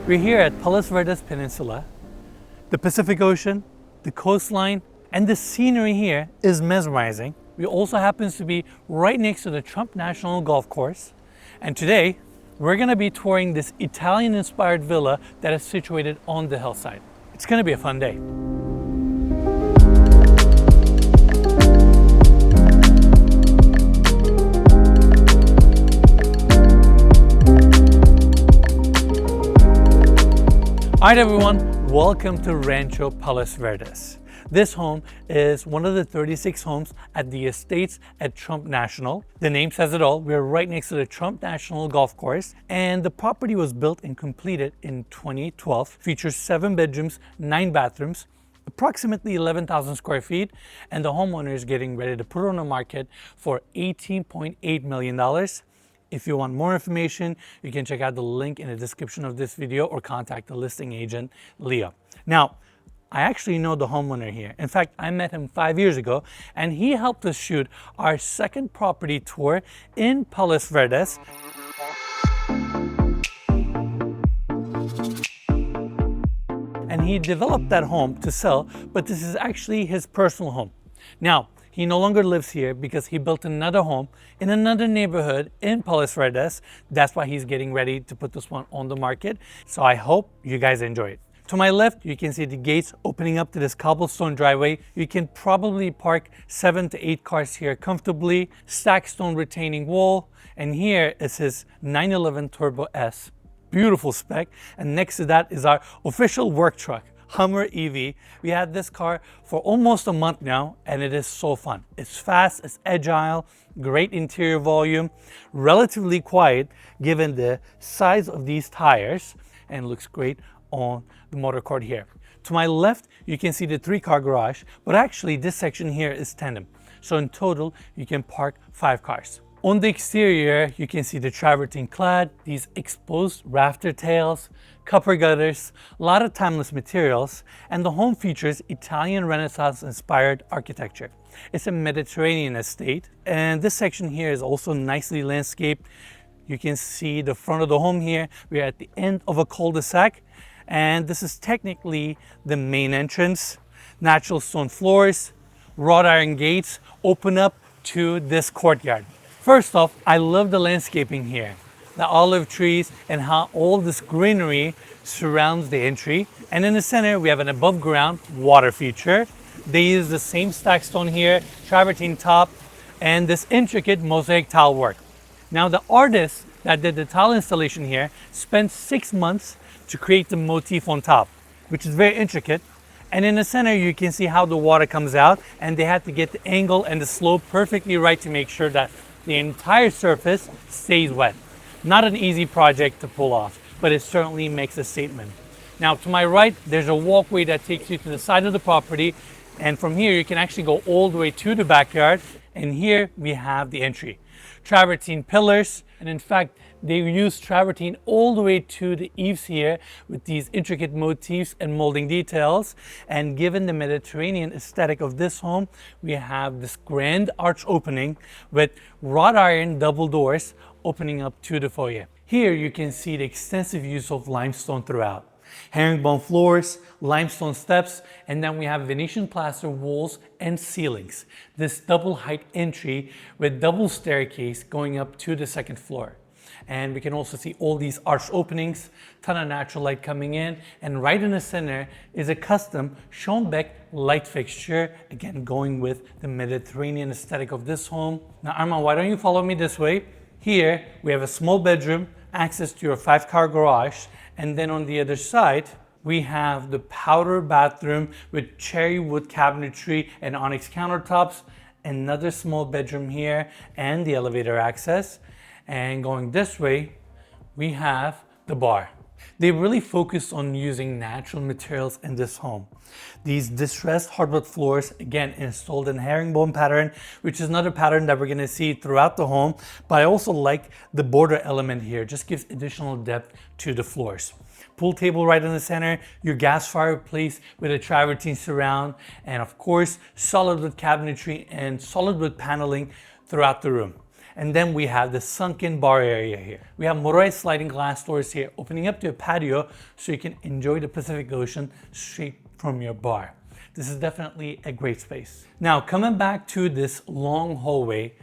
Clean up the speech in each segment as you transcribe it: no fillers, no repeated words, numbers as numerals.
We're here at Palos Verdes Peninsula. The Pacific Ocean, the coastline, and the scenery here is mesmerizing. We also happen to be right next to the Trump National Golf Course. And today, we're gonna be touring this Italian-inspired villa that is situated on the hillside. It's gonna be a fun day. All right, everyone, welcome to Rancho Palos Verdes. This home is one of the 36 homes at the estates at Trump National. The name says it all. We're right next to the Trump National Golf Course, and the property was built and completed in 2012. Features 7 bedrooms, 9 bathrooms, approximately 11,000 square feet, and the homeowner is getting ready to put it on the market for $18.8 million. If you want more information, you can check out the link in the description of this video or contact the listing agent, Leah. Now, I actually know the homeowner here. In fact, I met him 5 years ago, and he helped us shoot our second property tour in Palos Verdes. And he developed that home to sell, but this is actually his personal home. Now, he no longer lives here because he built another home in another neighborhood in Palos Verdes. That's why he's getting ready to put this one on the market. So I hope you guys enjoy it. To my left, you can see the gates opening up to this cobblestone driveway. You can probably park 7 to 8 cars here comfortably. Stacked stone retaining wall. And here is his 911 Turbo S. Beautiful spec. And next to that is our official work truck, Hummer EV. We had this car for almost a month now, and it is so fun. It's fast, it's agile, great interior volume, relatively quiet given the size of these tires, and looks great on the Motorcourt here. To my left, you can see the 3-car garage, but actually this section here is tandem. So in total, you can park 5 cars. On the exterior, you can see the travertine clad, these exposed rafter tails, copper gutters, a lot of timeless materials, and the home features Italian Renaissance inspired architecture. It's a Mediterranean estate, and this section here is also nicely landscaped. You can see the front of the home here. We are at the end of a cul-de-sac, and this is technically the main entrance. Natural stone floors, wrought iron gates open up to this courtyard. First off, I love the landscaping here. The olive trees and how all this greenery surrounds the entry. And in the center, we have an above ground water feature. They use the same stack stone here, travertine top, and this intricate mosaic tile work. Now, the artist that did the tile installation here spent 6 months to create the motif on top, which is very intricate. And in the center, you can see how the water comes out, and they had to get the angle and the slope perfectly right to make sure that the entire surface stays wet. Not an easy project to pull off, but it certainly makes a statement. Now, to my right, there's a walkway that takes you to the side of the property, and from here you can actually go all the way to the backyard, and here we have the entry. Travertine pillars, and in fact, they use travertine all the way to the eaves here with these intricate motifs and molding details. And given the Mediterranean aesthetic of this home, we have this grand arch opening with wrought iron double doors opening up to the foyer. Here you can see the extensive use of limestone throughout. Herringbone floors, limestone steps, and then we have Venetian plaster walls and ceilings. This double height entry with double staircase going up to the second floor. And we can also see all these arched openings, ton of natural light coming in, and right in the center is a custom Schönbeck light fixture, again going with the Mediterranean aesthetic of this home. Now Armand, why don't you follow me this way? Here we have a small bedroom, access to your 5-car garage, and then on the other side we have the powder bathroom with cherry wood cabinetry and onyx countertops, another small bedroom here, and the elevator access. And going this way, we have the bar. They really focused on using natural materials in this home. These distressed hardwood floors, again, installed in herringbone pattern, which is another pattern that we're gonna see throughout the home, but I also like the border element here, just gives additional depth to the floors. Pool table right in the center, your gas fireplace with a travertine surround, and of course, solid wood cabinetry and solid wood paneling throughout the room. And then we have the sunken bar area here. We have motorized sliding glass doors here, opening up to a patio so you can enjoy the Pacific Ocean straight from your bar. This is definitely a great space. Now, coming back to this long hallway,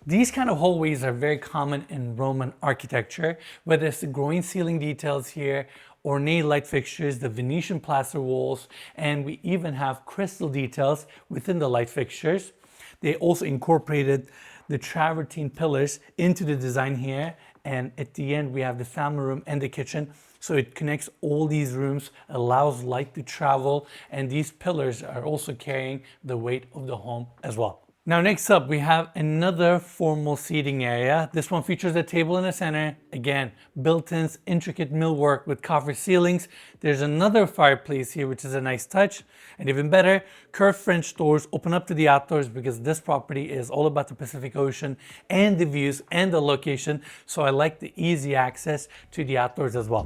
these kind of hallways are very common in Roman architecture, whether it's the growing ceiling details here, ornate light fixtures, the Venetian plaster walls, and we even have crystal details within the light fixtures. They also incorporated the travertine pillars into the design here, and at the end we have the family room and the kitchen. So it connects all these rooms, allows light to travel, and these pillars are also carrying the weight of the home as well. Now next up, we have another formal seating area. This one features a table in the center. Again, built-ins, intricate millwork with copper ceilings. There's another fireplace here, which is a nice touch. And even better, curved French doors open up to the outdoors because this property is all about the Pacific Ocean and the views and the location. So I like the easy access to the outdoors as well.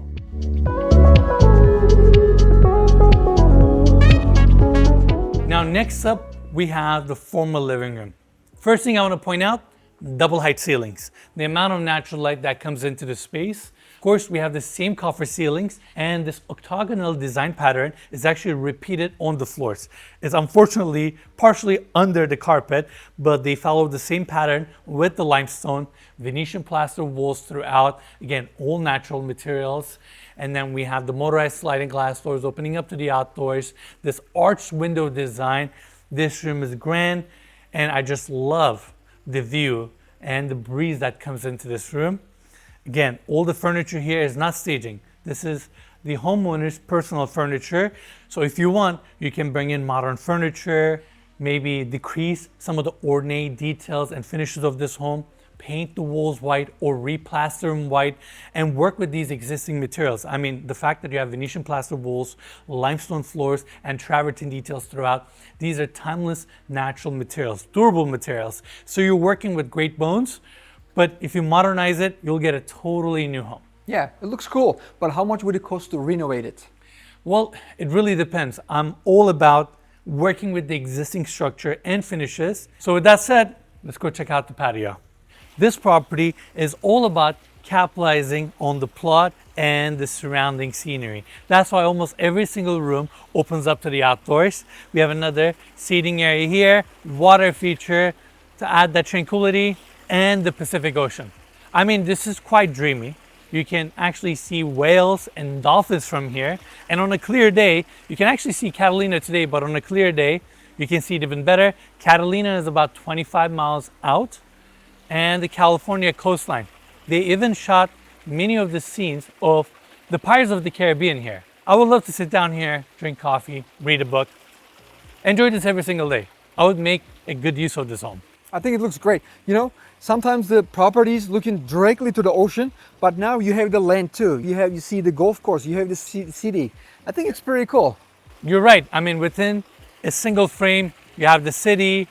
Now next up, we have the formal living room. First thing I want to point out, double height ceilings. The amount of natural light that comes into the space. Of course, we have the same copper ceilings, and this octagonal design pattern is actually repeated on the floors. It's unfortunately partially under the carpet, but they follow the same pattern with the limestone, Venetian plaster walls throughout. Again, all natural materials. And then we have the motorized sliding glass doors opening up to the outdoors. This arched window design. This room is grand, and I just love the view and the breeze that comes into this room. Again, all the furniture here is not staging. This is the homeowner's personal furniture. So if you want, you can bring in modern furniture, maybe decrease some of the ornate details and finishes of this home, paint the walls white or replaster them white, and work with these existing materials. I mean, the fact that you have Venetian plaster walls, limestone floors, and travertine details throughout, these are timeless natural materials, durable materials. So you're working with great bones, but if you modernize it, you'll get a totally new home. Yeah, it looks cool, but how much would it cost to renovate it? Well, it really depends. I'm all about working with the existing structure and finishes. So with that said, let's go check out the patio. This property is all about capitalizing on the plot and the surrounding scenery. That's why almost every single room opens up to the outdoors. We have another seating area here, water feature to add that tranquility, and the Pacific Ocean. I mean, this is quite dreamy. You can actually see whales and dolphins from here. And on a clear day, you can actually see Catalina today, but on a clear day, you can see it even better. Catalina is about 25 miles out, and the California coastline. They even shot many of the scenes of the Pirates of the Caribbean here. I would love to sit down here, drink coffee, read a book, enjoy this every single day. I would make a good use of this home. I think it looks great. You know, sometimes the properties looking directly to the ocean, but now you have the land too. You see the golf course, you have the city. I think it's pretty cool. You're right. I mean, within a single frame, you have the city,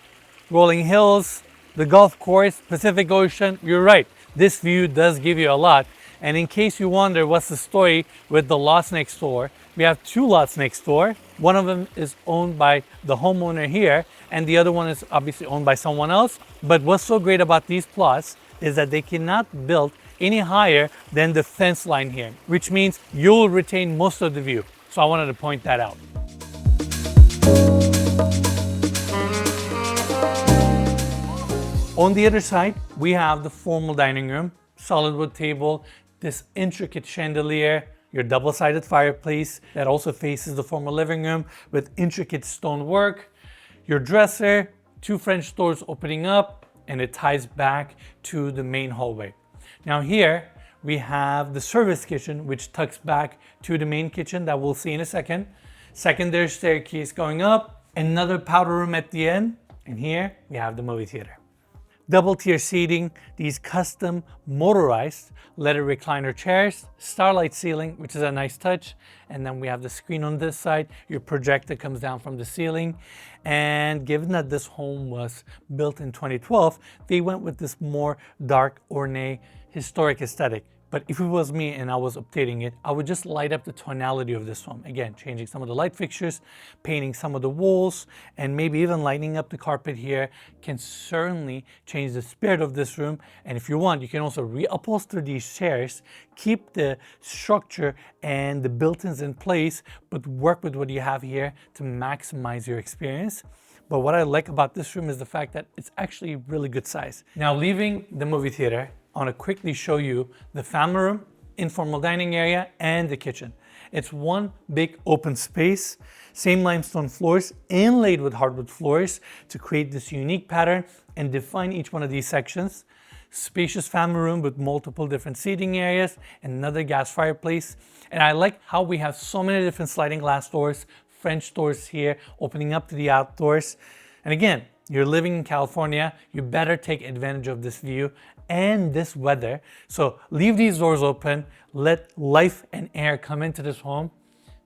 rolling hills, the golf course, Pacific Ocean. You're right. This view does give you a lot. And in case you wonder what's the story with the lots next door, we have two lots next door. One of them is owned by the homeowner here, and the other one is obviously owned by someone else. But what's so great about these plots is that they cannot build any higher than the fence line here, which means you'll retain most of the view. So I wanted to point that out. On the other side, we have the formal dining room, solid wood table, this intricate chandelier, your double-sided fireplace that also faces the formal living room with intricate stonework, your dresser, two French doors opening up, and it ties back to the main hallway. Now here we have the service kitchen, which tucks back to the main kitchen that we'll see in a second. Secondary staircase going up, another powder room at the end, and here we have the movie theater. Double tier seating, these custom motorized leather recliner chairs, starlight ceiling, which is a nice touch. And then we have the screen on this side. Your projector comes down from the ceiling. And given that this home was built in 2012, they went with this more dark, ornate, historic aesthetic. But if it was me and I was updating it, I would just light up the tonality of this home. Again, changing some of the light fixtures, painting some of the walls, and maybe even lighting up the carpet here can certainly change the spirit of this room. And if you want, you can also reupholster these chairs, keep the structure and the built-ins in place, but work with what you have here to maximize your experience. But what I like about this room is the fact that it's actually really good size. Now, leaving the movie theater, I want to quickly show you the family room, informal dining area, and the kitchen. It's one big open space, same limestone floors inlaid with hardwood floors to create this unique pattern and define each one of these sections. Spacious family room with multiple different seating areas, another gas fireplace. And I like how we have so many different sliding glass doors, French doors here, opening up to the outdoors. And again, you're living in California, you better take advantage of this view and this weather. So leave these doors open, let life and air come into this home.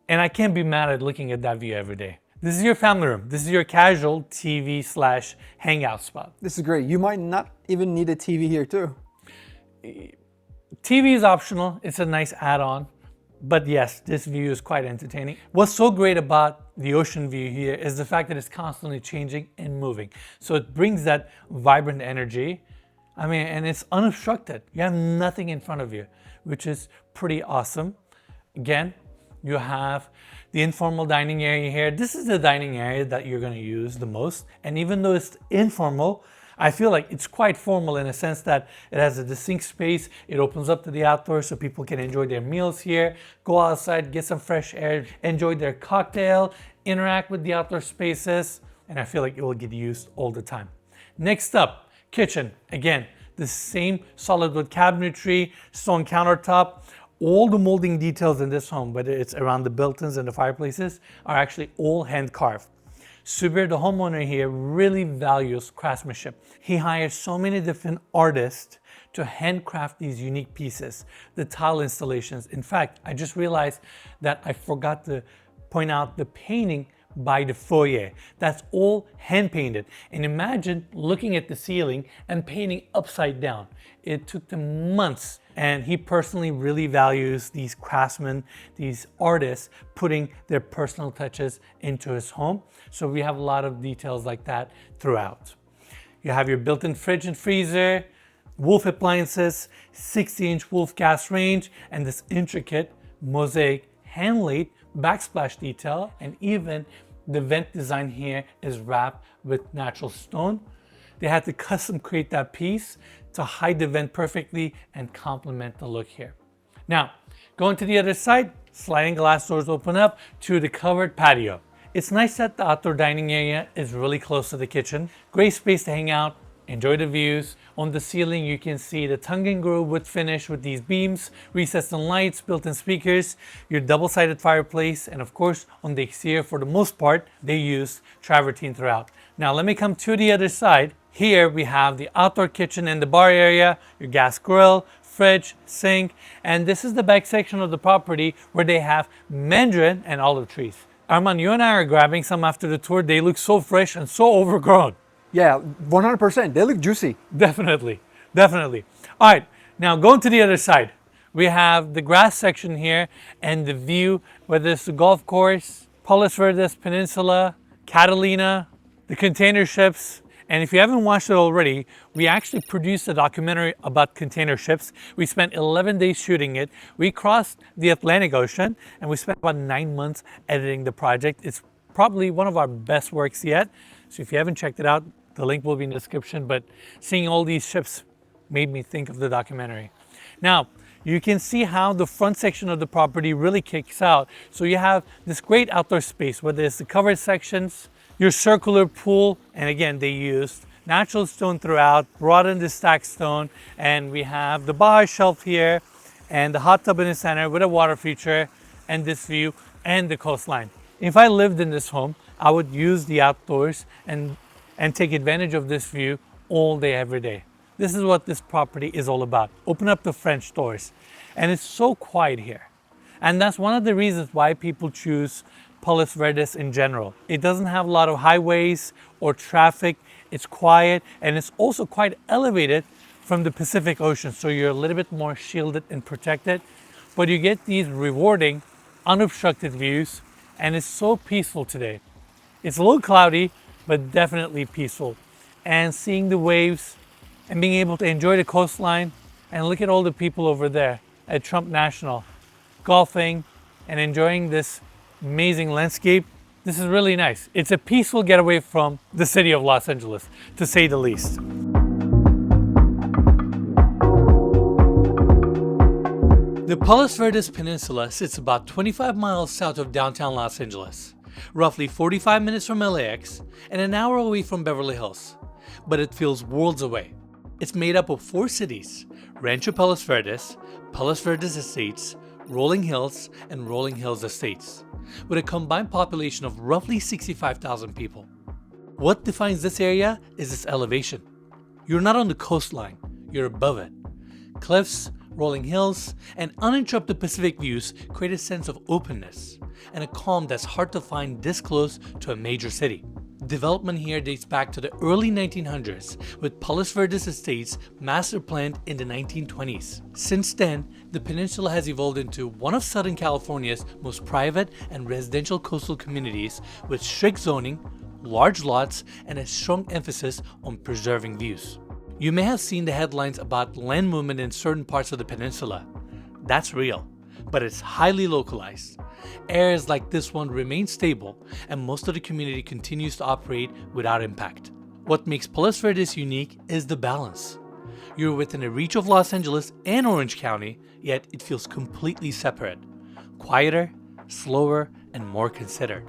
And I can't be mad at looking at that view every day. This is your family room. This is your casual TV/ hangout spot. This is great. You might not even need a TV here too. TV is optional. It's a nice add-on. But yes, this view is quite entertaining. What's so great about the ocean view here is the fact that it's constantly changing and moving. So it brings that vibrant energy. I mean, and it's unobstructed. You have nothing in front of you, which is pretty awesome. Again, you have the informal dining area here. This is the dining area that you're going to use the most. And even though it's informal, I feel like it's quite formal in a sense that it has a distinct space. It opens up to the outdoors so people can enjoy their meals here, go outside, get some fresh air, enjoy their cocktail, interact with the outdoor spaces, and I feel like it will get used all the time. Next up, kitchen. Again, the same solid wood cabinetry, stone countertop. All the molding details in this home, whether it's around the built-ins and the fireplaces, are actually all hand carved. Subir, the homeowner here, really values craftsmanship. He hires so many different artists to handcraft these unique pieces, the tile installations. In fact, I just realized that I forgot to point out the painting by the foyer. That's all hand painted. And imagine looking at the ceiling and painting upside down. It took them months. And he personally really values these craftsmen, these artists, putting their personal touches into his home. So we have a lot of details like that throughout. You have your built-in fridge and freezer, Wolf appliances, 60-inch Wolf gas range, and this intricate mosaic hand-laid backsplash detail. And even the vent design here is wrapped with natural stone. They had to custom create that piece to hide the vent perfectly and complement the look here. Now, going to the other side, sliding glass doors open up to the covered patio. It's nice that the outdoor dining area is really close to the kitchen. Great space to hang out, enjoy the views. On the ceiling, you can see the tongue and groove wood finish with these beams, recessed in lights, built-in speakers, your double-sided fireplace, and of course, on the exterior, for the most part, they used travertine throughout. Now, let me come to the other side. Here we have the outdoor kitchen and the bar area, your gas grill, fridge, sink, and this is the back section of the property where they have mandarin and olive trees. Arman, you and I are grabbing some after the tour. They look so fresh and so overgrown. Yeah, 100%. They look juicy. Definitely, definitely. All right, now going to the other side. We have the grass section here and the view, whether it's the golf course, Palos Verdes Peninsula, Catalina, the container ships. And if you haven't watched it already, we actually produced a documentary about container ships. We spent 11 days shooting it. We crossed the Atlantic Ocean and we spent about 9 months editing the project. It's probably one of our best works yet. So if you haven't checked it out, the link will be in the description. But seeing all these ships made me think of the documentary. Now, you can see how the front section of the property really kicks out. So you have this great outdoor space, whether it's the covered sections, your circular pool, and again, they used natural stone throughout, brought in the stacked stone, and we have the bar shelf here, and the hot tub in the center with a water feature, and this view, and the coastline. If I lived in this home, I would use the outdoors and take advantage of this view all day, every day. This is what this property is all about. Open up the French doors. And it's so quiet here. And that's one of the reasons why people choose Palos Verdes in general. It doesn't have a lot of highways or traffic. It's quiet, and it's also quite elevated from the Pacific Ocean, so you're a little bit more shielded and protected, but you get these rewarding, unobstructed views, and it's so peaceful today. It's a little cloudy, but definitely peaceful. And seeing the waves and being able to enjoy the coastline, and look at all the people over there at Trump National, golfing and enjoying this amazing landscape. This is really nice. It's a peaceful getaway from the city of Los Angeles, to say the least. The Palos Verdes Peninsula sits about 25 miles south of downtown Los Angeles, roughly 45 minutes from LAX, and an hour away from Beverly Hills. But it feels worlds away. It's made up of 4 cities: Rancho Palos Verdes, Palos Verdes Estates, Rolling Hills, and Rolling Hills Estates, with a combined population of roughly 65,000 people. What defines this area is its elevation. You're not on the coastline, you're above it. Cliffs, rolling hills, and uninterrupted Pacific views create a sense of openness and a calm that's hard to find this close to a major city. Development here dates back to the early 1900s, with Palos Verdes Estates master planned in the 1920s. Since then, the peninsula has evolved into one of Southern California's most private and residential coastal communities, with strict zoning, large lots, and a strong emphasis on preserving views. You may have seen the headlines about land movement in certain parts of the peninsula. That's real, but it's highly localized. Areas like this one remain stable, and most of the community continues to operate without impact. What makes Palos Verdes unique is the balance. You're within a reach of Los Angeles and Orange County, yet it feels completely separate. Quieter, slower, and more considered.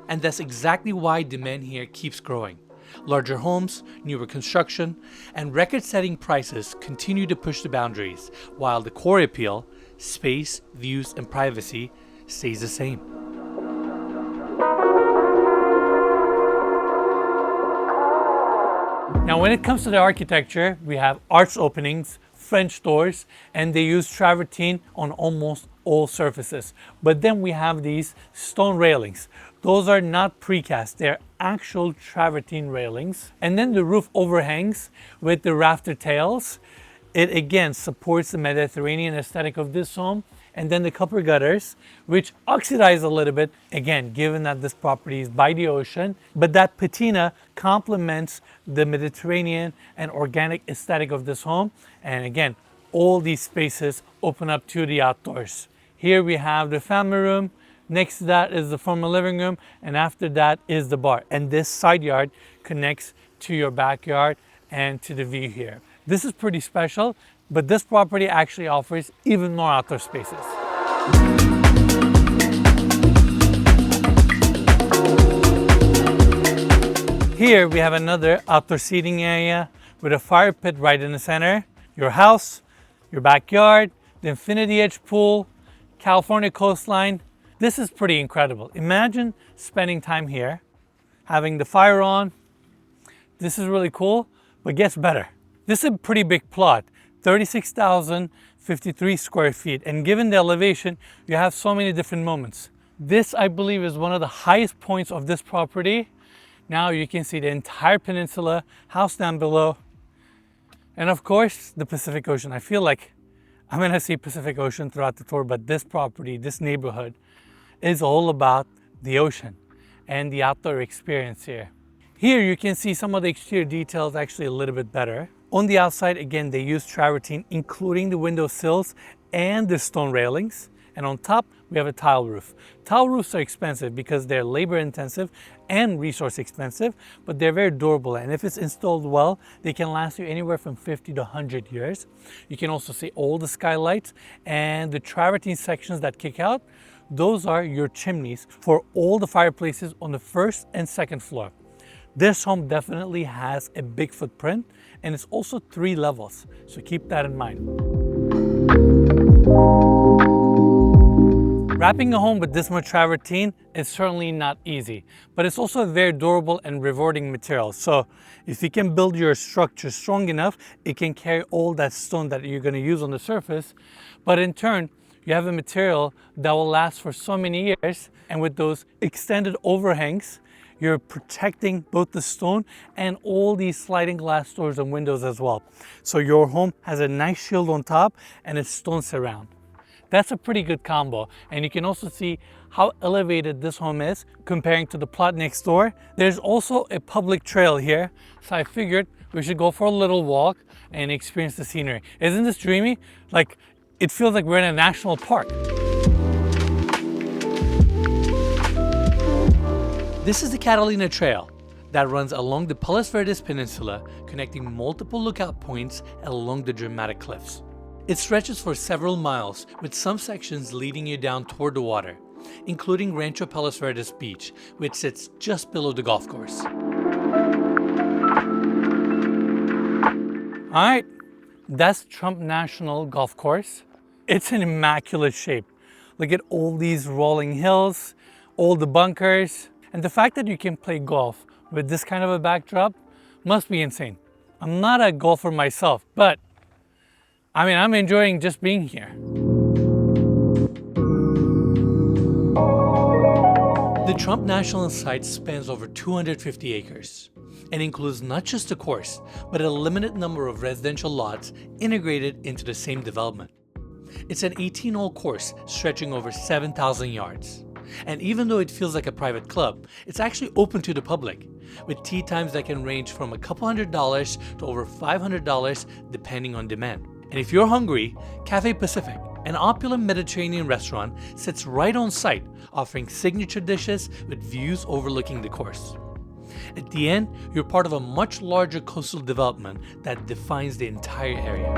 And that's exactly why demand here keeps growing. Larger homes, newer construction, and record-setting prices continue to push the boundaries, while the core appeal, space, views, and privacy, stays the same. Now, when it comes to the architecture, we have arched openings, French doors, and they use travertine on almost all surfaces. But then we have these stone railings. Those are not precast, they're actual travertine railings. And then the roof overhangs with the rafter tails. It again supports the Mediterranean aesthetic of this home. And then the copper gutters, which oxidize a little bit, again, given that this property is by the ocean, but that patina complements the Mediterranean and organic aesthetic of this home. And again, all these spaces open up to the outdoors. Here we have the family room. Next to that is the formal living room, and after that is the bar. And this side yard connects to your backyard and to the view here. This is pretty special, but this property actually offers even more outdoor spaces. Here we have another outdoor seating area with a fire pit right in the center. Your house, your backyard, the infinity edge pool, California coastline. This is pretty incredible. Imagine spending time here, having the fire on. This is really cool, but gets better. This is a pretty big plot, 36,053 square feet. And given the elevation, you have so many different moments. This, I believe, is one of the highest points of this property. Now you can see the entire peninsula, house down below, and of course, the Pacific Ocean. I feel like I'm gonna see Pacific Ocean throughout the tour, but this property, this neighborhood, is all about the ocean and the outdoor experience here. Here you can see some of the exterior details actually a little bit better. On the outside, again, they use travertine, including the window sills and the stone railings. And on top, we have a tile roof. Tile roofs are expensive because they're labor intensive and resource expensive, but they're very durable. And if it's installed well, they can last you anywhere from 50 to 100 years. You can also see all the skylights and the travertine sections that kick out. Those are your chimneys for all the fireplaces on the first and second floor. This home definitely has a big footprint, and it's also 3 levels, so keep that in mind. Wrapping a home with this much travertine is certainly not easy, but it's also a very durable and rewarding material. So if you can build your structure strong enough, it can carry all that stone that you're going to use on the surface, but in turn, you have a material that will last for so many years, and with those extended overhangs, you're protecting both the stone and all these sliding glass doors and windows as well. So your home has a nice shield on top and a stone surround. That's a pretty good combo. And you can also see how elevated this home is comparing to the plot next door. There's also a public trail here. So I figured we should go for a little walk and experience the scenery. Isn't this dreamy? Like, it feels like we're in a national park. This is the Catalina Trail that runs along the Palos Verdes Peninsula, connecting multiple lookout points along the dramatic cliffs. It stretches for several miles, with some sections leading you down toward the water, including Rancho Palos Verdes Beach, which sits just below the golf course. All right, that's Trump National Golf Course. It's in immaculate shape. Look at all these rolling hills, all the bunkers, and the fact that you can play golf with this kind of a backdrop must be insane. I'm not a golfer myself, but I'm enjoying just being here. The Trump National site spans over 250 acres and includes not just the course, but a limited number of residential lots integrated into the same development. It's an 18-hole course stretching over 7,000 yards. And even though it feels like a private club, it's actually open to the public, with tee times that can range from a couple $100s to over $500 depending on demand. And if you're hungry, Cafe Pacific, an opulent Mediterranean restaurant, sits right on site, offering signature dishes with views overlooking the course. At the end, you're part of a much larger coastal development that defines the entire area.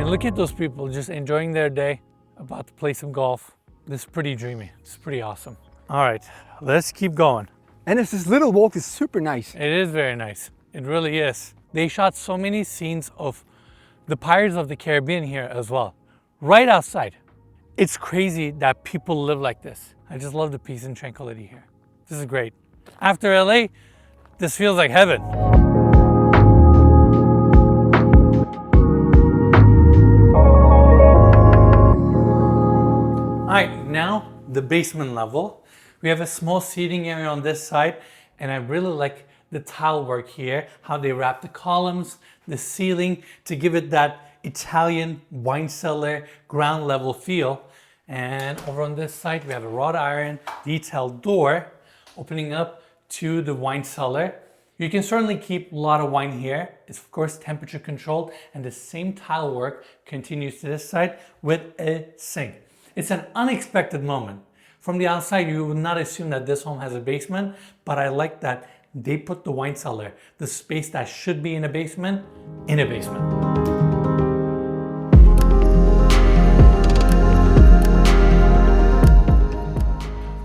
Look at those people just enjoying their day, about to play some golf. This is pretty dreamy. It's pretty awesome. All right, let's keep going. And this little walk is super nice. It is very nice. It really is. They shot so many scenes of the Pirates of the Caribbean here as well, right outside. It's crazy that people live like this. I just love the peace and tranquility here. This is great. After LA, this feels like heaven. All right, now the basement level. We have a small seating area on this side, and I really like the tile work here, how they wrap the columns, the ceiling to give it that Italian wine cellar ground level feel. And over on this side, we have a wrought iron detailed door opening up to the wine cellar. You can certainly keep a lot of wine here. It's of course temperature controlled, and the same tile work continues to this side with a sink. It's an unexpected moment. From the outside, you would not assume that this home has a basement, but I like that they put the wine cellar, the space that should be in a basement, in a basement.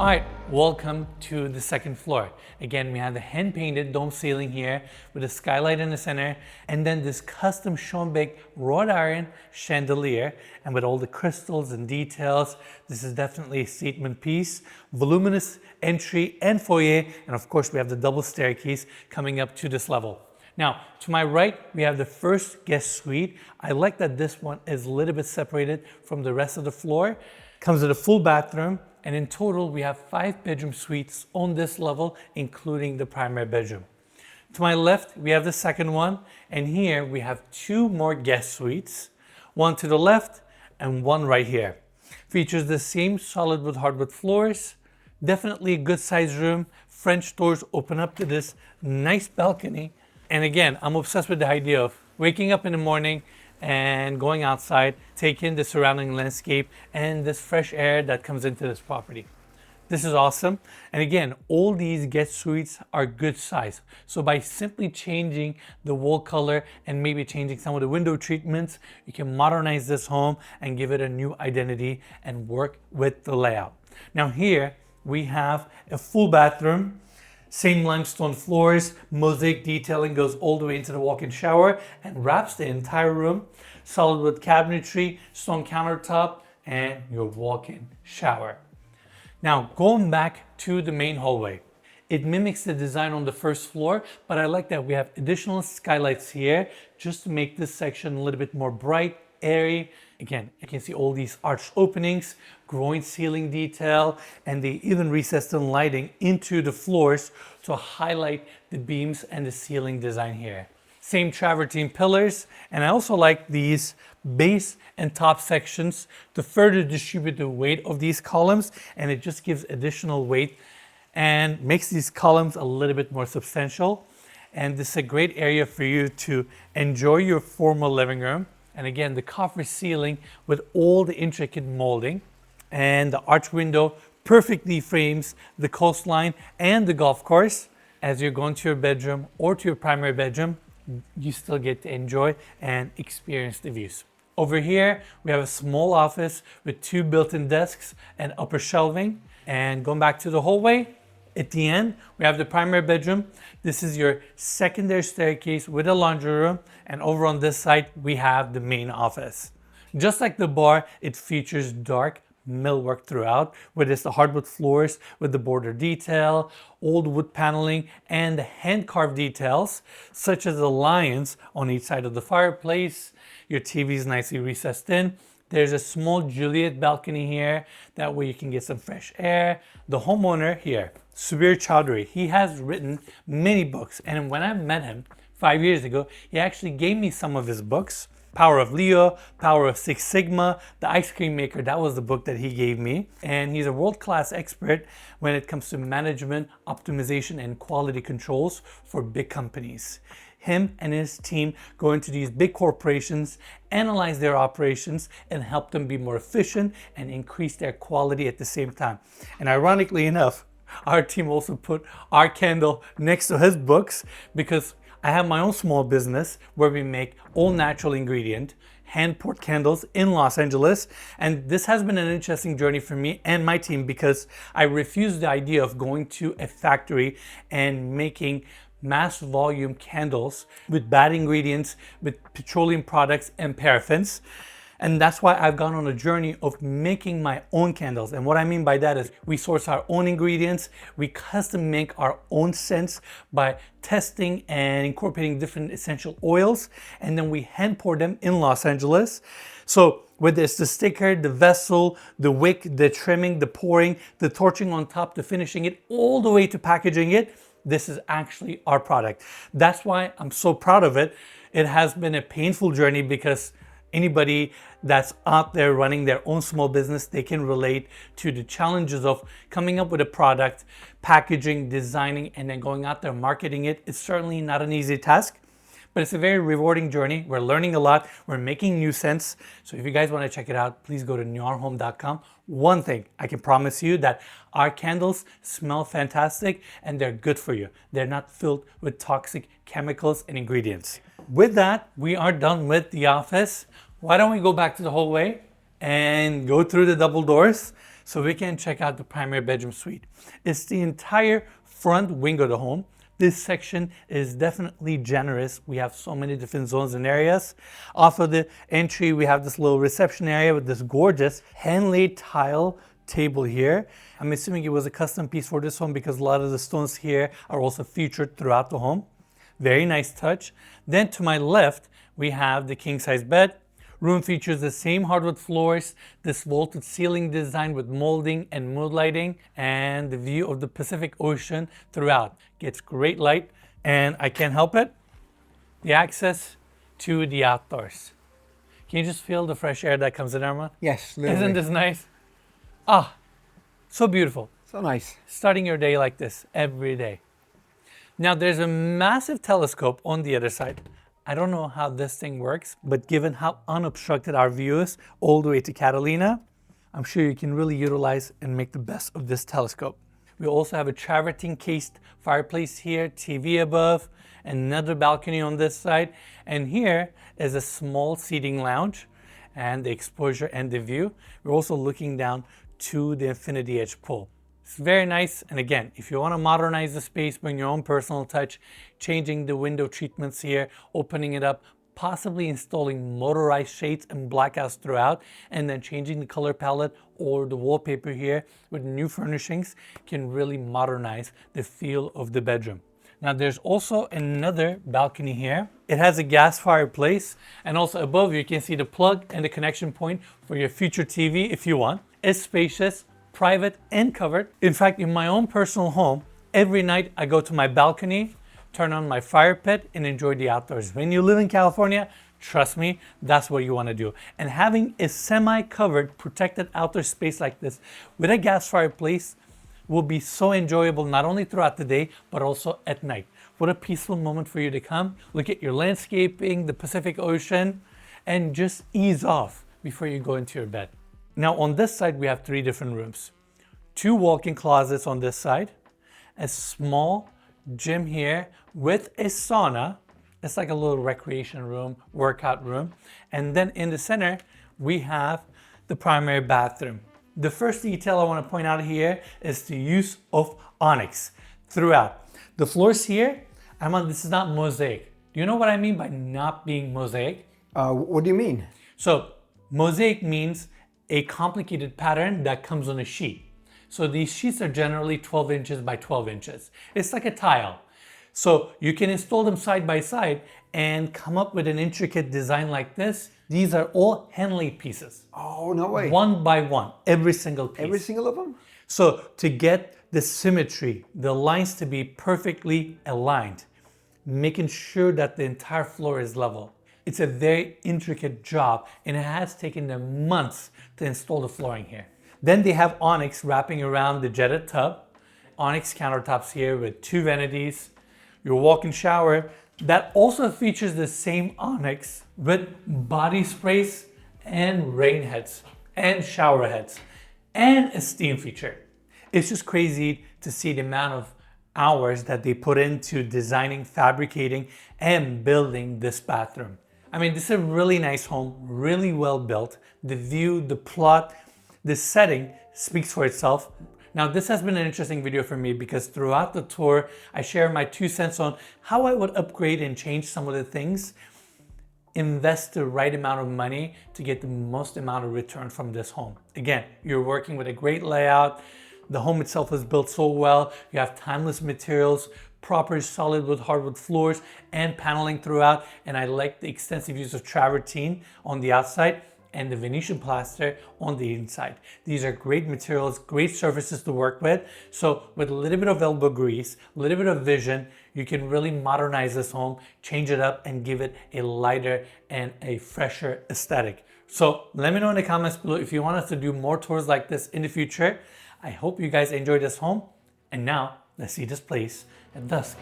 All right, welcome to the second floor. Again, we have the hand-painted dome ceiling here with a skylight in the center, and then this custom Schoenbeck wrought iron chandelier, and with all the crystals and details. This is definitely a statement piece. Voluminous entry and foyer, and of course we have the double staircase coming up to this level. Now, to my right, we have the first guest suite. I like that this one is a little bit separated from the rest of the floor. Comes with a full bathroom, and in total, we have 5 bedroom suites on this level, including the primary bedroom. To my left, we have the second one, and here we have 2 more guest suites, one to the left and one right here. Features the same solid wood hardwood floors, definitely a good sized room. French doors open up to this nice balcony. And again, I'm obsessed with the idea of waking up in the morning and going outside, taking the surrounding landscape and this fresh air that comes into this property. This is awesome. And again, all these guest suites are good size. So by simply changing the wall color and maybe changing some of the window treatments, you can modernize this home and give it a new identity and work with the layout. Now here we have a full bathroom. Same limestone floors, mosaic detailing goes all the way into the walk-in shower and wraps the entire room. Solid wood cabinetry, stone countertop, and your walk-in shower. Now, going back to the main hallway. It mimics the design on the first floor, but I like that we have additional skylights here just to make this section a little bit more bright, airy, Again, you can see all these arched openings, groin ceiling detail, and they even recessed in lighting into the floors to highlight the beams and the ceiling design here. Same travertine pillars, and I also like these base and top sections to further distribute the weight of these columns, and it just gives additional weight and makes these columns a little bit more substantial. And this is a great area for you to enjoy your formal living room. And again, the copper ceiling with all the intricate molding, and the arch window perfectly frames the coastline and the golf course. As you're going to your bedroom or to your primary bedroom, you still get to enjoy and experience the views. Over here, we have a small office with 2 built-in desks and upper shelving. And going back to the hallway, at the end, we have the primary bedroom. This is your secondary staircase with a laundry room. And over on this side, we have the main office. Just like the bar, it features dark millwork throughout, where it's the hardwood floors with the border detail, old wood paneling, and the hand-carved details, such as the lions on each side of the fireplace. Your TV is nicely recessed in. There's a small Juliet balcony here. That way you can get some fresh air. The homeowner here, Subir Chowdhury, he has written many books. And when I met him 5 years ago, he actually gave me some of his books. Power of Leo, Power of Six Sigma, The Ice Cream Maker, that was the book that he gave me. And he's a world-class expert when it comes to management, optimization, and quality controls for big companies. Him and his team go into these big corporations, analyze their operations, and help them be more efficient and increase their quality at the same time. And ironically enough, our team also put our candle next to his books, because I have my own small business where we make all natural ingredient hand-poured candles in Los Angeles. And this has been an interesting journey for me and my team, because I refused the idea of going to a factory and making mass volume candles with bad ingredients, with petroleum products and paraffins. And that's why I've gone on a journey of making my own candles. And what I mean by that is we source our own ingredients, we custom make our own scents by testing and incorporating different essential oils, and then we hand pour them in Los Angeles. So whether it's the sticker, the vessel, the wick, the trimming, the pouring, the torching on top, the finishing it, all the way to packaging it, this is actually our product. That's why I'm so proud of it. It has been a painful journey, because anybody that's out there running their own small business, they can relate to the challenges of coming up with a product, packaging, designing, and then going out there marketing it. It's certainly not an easy task, but it's a very rewarding journey. We're learning a lot. We're making new scents. So if you guys want to check it out, please go to nuarehome.com. One thing I can promise you, that our candles smell fantastic and they're good for you. They're not filled with toxic chemicals and ingredients. With that, we are done with the office. Why don't we go back to the hallway and go through the double doors so we can check out the primary bedroom suite. It's the entire front wing of the home. This section is definitely generous. We have so many different zones and areas. Off of the entry, we have this little reception area with this gorgeous hand-laid tile table here. I'm assuming it was a custom piece for this home, because a lot of the stones here are also featured throughout the home. Very nice touch. Then to my left, we have the king-size bed. Room features the same hardwood floors, this vaulted ceiling design with molding and mood lighting, and the view of the Pacific Ocean throughout. Gets great light, and I can't help it, the access to the outdoors. Can you just feel the fresh air that comes in, Armand? Yes, literally. Isn't this nice? Ah, so beautiful. So nice. Starting your day like this every day. Now there's a massive telescope on the other side. I don't know how this thing works, but given how unobstructed our view is all the way to Catalina, I'm sure you can really utilize and make the best of this telescope. We also have a travertine cased fireplace here, TV above, another balcony on this side, and here is a small seating lounge and the exposure and the view. We're also looking down to the infinity edge pool. It's very nice, and again, if you want to modernize the space, bring your own personal touch, changing the window treatments here, opening it up, possibly installing motorized shades and blackouts throughout, and then changing the color palette or the wallpaper here with new furnishings can really modernize the feel of the bedroom. Now there's also another balcony here. It has a gas fireplace, and also above you can see the plug and the connection point for your future TV if you want. It's spacious, private, and covered. In fact, in my own personal home, every night I go to my balcony, turn on my fire pit, and enjoy the outdoors. When you live in California, trust me, that's what you want to do. And having a semi-covered, protected outdoor space like this with a gas fireplace will be so enjoyable, not only throughout the day, but also at night. What a peaceful moment for you to come, look at your landscaping, the Pacific Ocean, and just ease off before you go into your bed. Now on this side, we have 3 different rooms. 2 walk-in closets on this side, a small gym here with a sauna. It's like a little recreation room, workout room. And then in the center, we have the primary bathroom. The first detail I want to point out here is the use of onyx throughout. The floors here, this is not mosaic. Do you know what I mean by not being mosaic? What do you mean? So mosaic means a complicated pattern that comes on a sheet. So these sheets are generally 12 inches by 12 inches. It's like a tile. So you can install them side by side and come up with an intricate design like this. These are all hand-laid pieces. Oh, no way. One by one, every single piece. Every single of them? So to get the symmetry, the lines to be perfectly aligned, making sure that the entire floor is level. It's a very intricate job, and it has taken them months to install the flooring here. Then they have onyx wrapping around the jetted tub, onyx countertops here with 2 vanities, your walk-in shower that also features the same onyx with body sprays and rain heads and shower heads and a steam feature. It's just crazy to see the amount of hours that they put into designing, fabricating, and building this bathroom. I mean, this is a really nice home, really well built. The view, the plot, the setting speaks for itself. Now, this has been an interesting video for me because throughout the tour, I share my 2 cents on how I would upgrade and change some of the things, invest the right amount of money to get the most amount of return from this home. Again, you're working with a great layout. The home itself is built so well. You have timeless materials, proper solid wood, hardwood floors, and paneling throughout. And I like the extensive use of travertine on the outside and the Venetian plaster on the inside. These are great materials, great surfaces to work with. So with a little bit of elbow grease, a little bit of vision, you can really modernize this home, change it up, and give it a lighter and a fresher aesthetic. So let me know in the comments below if you want us to do more tours like this in the future. I hope you guys enjoyed this home. And now let's see this place at dusk.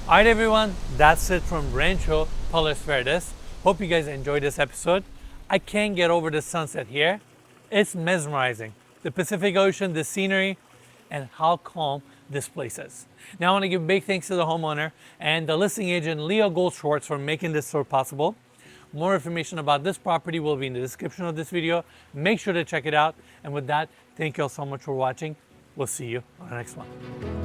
Alright everyone, that's it from Rancho, Palos, Verdes. Hope you guys enjoyed this episode. I can't get over the sunset here. It's mesmerizing. The Pacific Ocean, the scenery, and how calm this place is. Now I want to give big thanks to the homeowner and the listing agent Leo Goldschwartz for making this tour possible. More information about this property will be in the description of this video. Make sure to check it out. And with that, thank you all so much for watching. We'll see you on the next one.